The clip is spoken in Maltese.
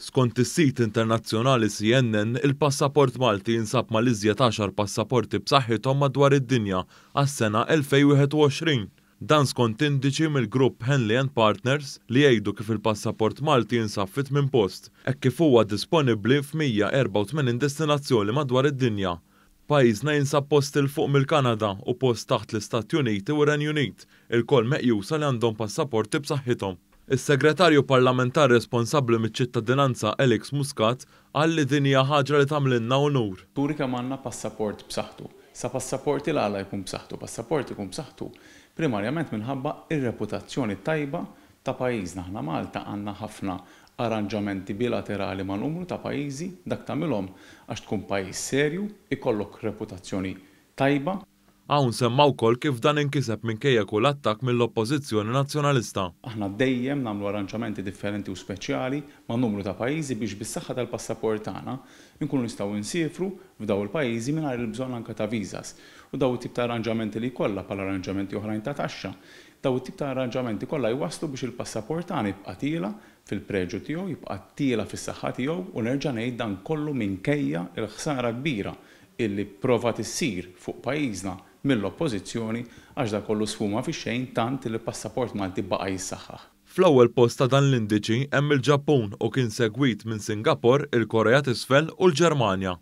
Skont is-sit internazzjonali CNN, il-passaport Malti jinsab mal-iżjed 10 passaporti b'saħħithom madwar id-dinja għas-sena 2021. Dan skont indiċi mill-grupp Henley & Partners li jgħidu kif il-passaport Malti jinsab fi 8 post, hekk kif huwa disponibbli f'184 destinazzjoni madwar id-dinja. Pajjiżna jinsab post il fuq mill-Kanada u post taħt l-Istati Uniti u Renju Unit, il-koll meqjusa li għandhom passaporti b'saħħithom. Is-segretarju parlamentari responsabbli miċ-ċittadinanza Alex Muscat qal li din hija ħaġa li tagħmlilna onur. Turi kemm għandna passaport b'saħħtu. Sa passaporti l-għala jkun b'saħħtu, passaport ikun b'saħħtu primarjament minħabba ir-reputazzjoni tajba ta' pajjiżna. Aħna Malta għandna ħafna arranġamenti bilaterali ma' numru ta' pajjiżi dak tagħmilhom għax tkun pajjiż serju, ikollok reputazzjoni tajba. Hawn semma wkoll kif dan inkiseb minkejja kull attakk mill-Oppożizzjoni Nazzjonalista. Aħna dejjem nagħmlu arranġamenti differenti u speċjali ma' numru ta' pajjiżi biex bis-saħħa tal-passaport tagħna nkunu nistgħu nsifru f'daw il-pajjiżi mingħajr il-bżonn anke ta' viżas. U daw it-tip ta' arranġamenti li jkollha bħala arranġamenti oħrajn ta' taxxa, daw it-tip ta' arranġamenti kollha jwasslu biex il-passaport tagħna jibqa' tila fil-preġu tiegħu, jibqa' tila fis-saħħa tiegħu u nerġa' ngħid dan kollu minkejja l-ħsara kbira illi prova tissir fuq pajjiżna mill-Oppożizzjoni għax da kollu sfuma fix-xejn tant li l-passaport Malti baqa' jissaħħaħ. Fl-ewwel post ta' dan l-indiċi hemm il-Ġappun u kien segwit minn Singapore, il-Korea t'isfel u l-Ġermanja.